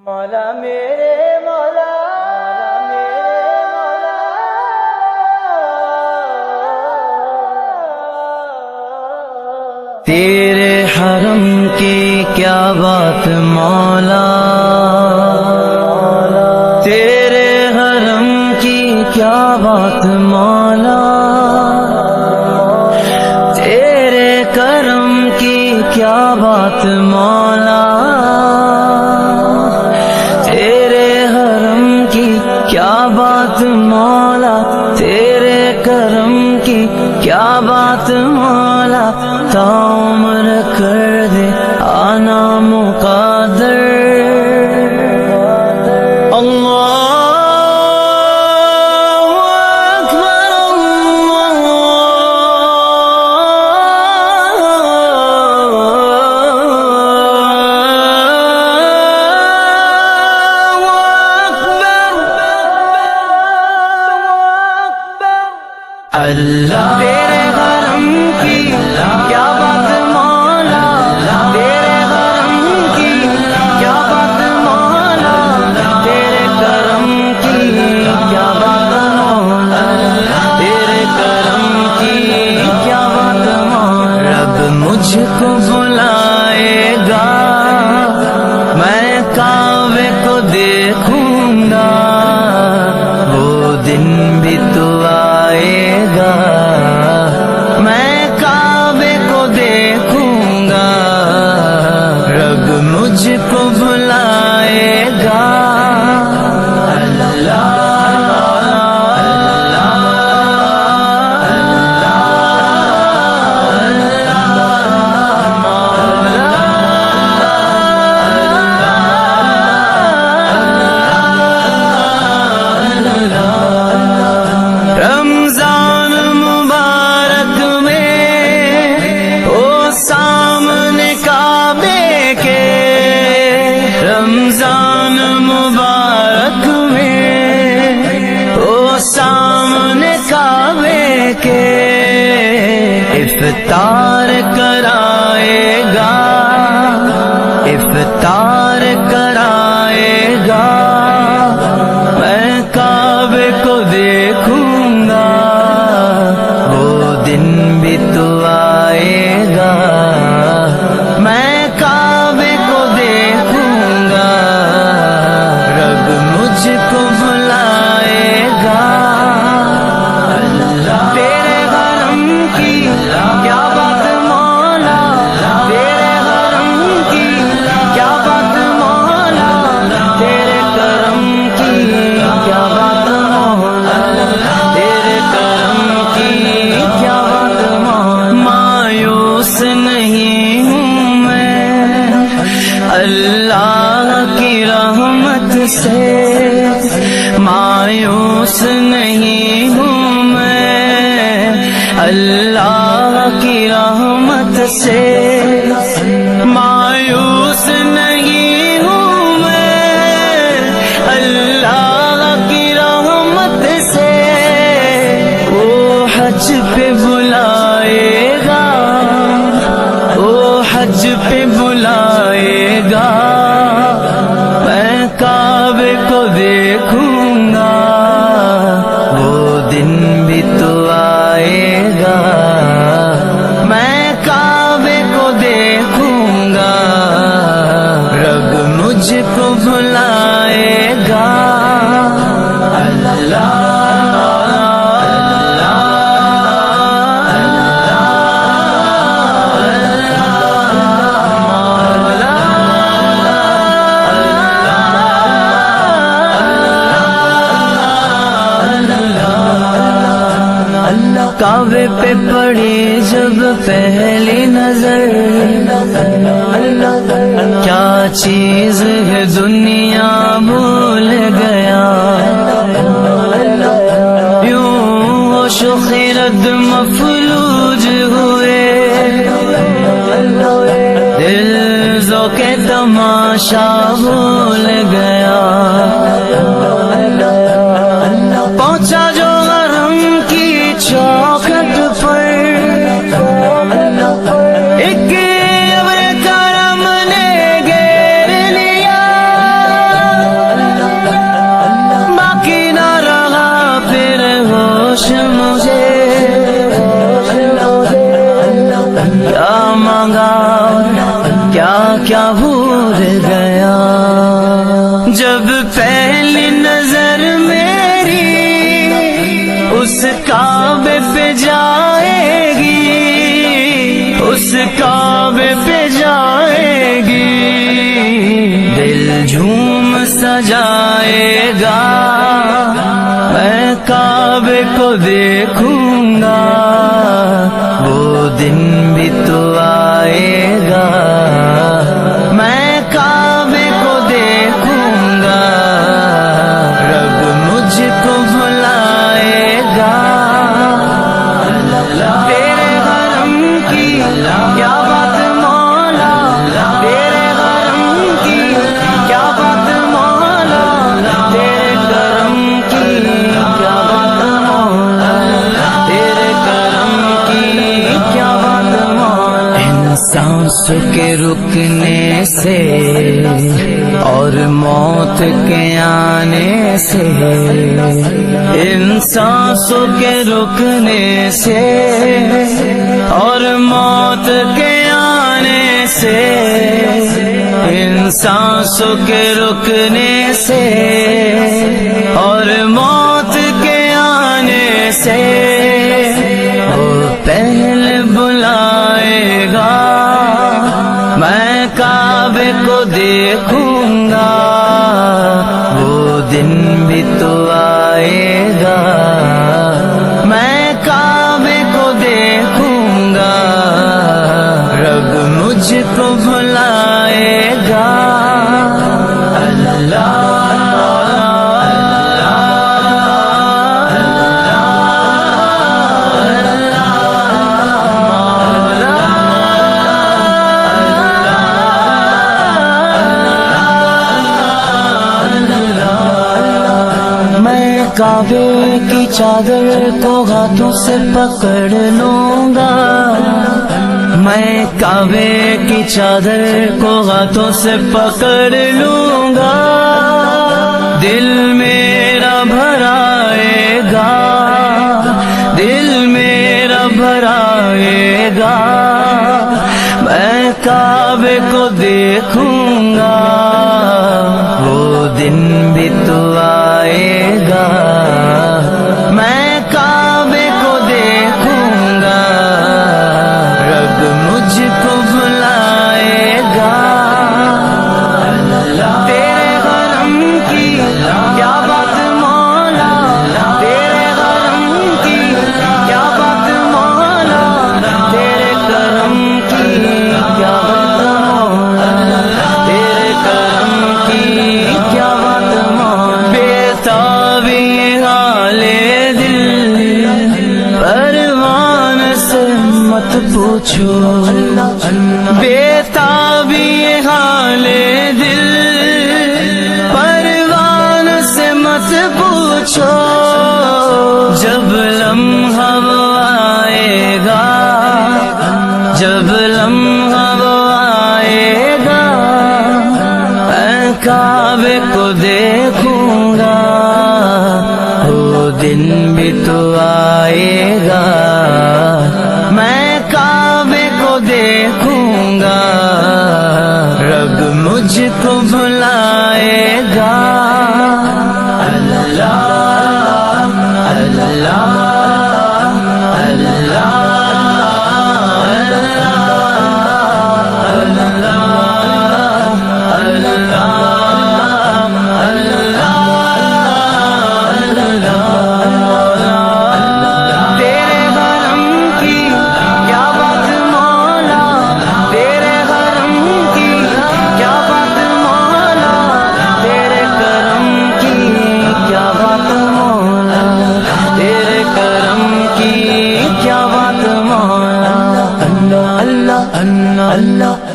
مولا میرے مولا تیرے حرم کی کیا بات مولا، تیرے حرم کی کیا بات مولا، تیرے کرم کی کیا بات مولا، تیرے حرم کی کیا بات مولا، تیرے کرم کی کیا بات مولا، تا عمر کر دے آنا مقادر۔ اللہ اکبر اللہ تیرے حرم کی کیا بات مولا، تیرے حرم کی کیا بات مولا، تیرے کرم کی کیا بات مولا، تیرے کرم کی کیا بات مولا۔ رب مجھ کو بلائے گا، میں کعبے کو دیکھوں گا، وہ دن بھی تو آئے گا، میں کعبے کو دیکھوں گا، رب مجھ کو بلائے گا۔ رمضان مبارک میں او سامنے کعبے کے، رمضان مبارک میں او سامنے کعبے کے، افطار کرائے گا، افطار کرائے گا، میں کعبے کو دیکھوں گا، وہ دن بھی تو آئے گا، میں کعبے کو دیکھوں گا، رب مجھ کو بلائے گا۔ تیرے حرم کی کیا بات مولا، تیرے حرم کی کیا بات مولا، تیرے کرم کی کیا بات مولا، تیرے کرم کی کیا بات مولا۔ مایوس نہیں ہوں میں اللہ کی رحمت سے، مایوس نہیں ہوں میں اللہ کی رحمت سے، مایوس نہیں ہوں میں اللہ کی رحمت سے، وہ حج پہ بلائے گا، وہ حج پہ بلائے گا، میں کعبے کو دیکھوں گا، وہ دن بھی تو آئے گا، میں کعبے کو دیکھوں گا، رب مجھ کو بلائے گا۔ اللہ کعبے پہ پڑی جب پہلی نظر، کیا چیز ہے دنیا بھول گیا، یوں ہوش و خرد مفلوج ہوئے، دل ذوق تماشا بھول گیا، پہنچا جو حرم کی چوکھٹ پر، ایک ابر کرم نے گھیر لیا، کیا مانگا کیا کیا بھول گیا. جب پہلی نظر میری اس کعبے پہ جائے گی، اس کعبے پہ جائے گی، دل جھوم سجائے گا. میں کعبے کو دیکھوں گا، وہ دن بھی تو آئے گا. میں کعبے کو دیکھوں گا، رب مجھ کو بھلائے گا. تیرے حرم کی کیا بات مولا، تیرے حرم کی کیا بات مولا، تیرے کرم کی کیا بات مولا، تیرے کرم کی کیا بات مولا. سانسوں کے رکنے سے اور موت کے آنے سے، ان سانسوں کے رکنے سے اور موت کے آنے سے، ان سانسوں کے رکنے سے اور موت کے آنے سے، وہ پہلے بلائے گا. میں کعبے کو دیکھوں گا، وہ دن بھی تو آئے گا. میں کعبے کو دیکھوں گا، رب مجھ کو بھلائے گا. اللہ کعبے کی چادر کو ہاتھوں سے پکڑ لوں گا. میں کعبے کی چادر کو ہاتھوں سے پکڑ لوں گا. دل میرا بھرائے گا، دل میرا بھرائے گا. میں کعبے کو دیکھوں گا، وہ دن بھی تو آئے گا. میں کعبے کو دیکھوں گا، رب مجھ کو بھلائے گا. تیرے حرم کی کیا بات مولا، تیرے حرم کی کیا بات مولا، تیرے کرم کی کیا بات مولا، تیرے کرم کی کیا بات مولا. بےتابی حال دل پروان سے مت پوچھو، بےتابی حال دل پروان سے مت پوچھو. جب لمحہ وہ آئے گا، جب لمحہ وہ آئے گا، میں کعبے کو دیکھوں گا، وہ دن بھی تو آئے گا. میں کعبے کو دیکھوں گا، رب مجھ کو بھلائے گا. اللہ اللہ اللہ اللہ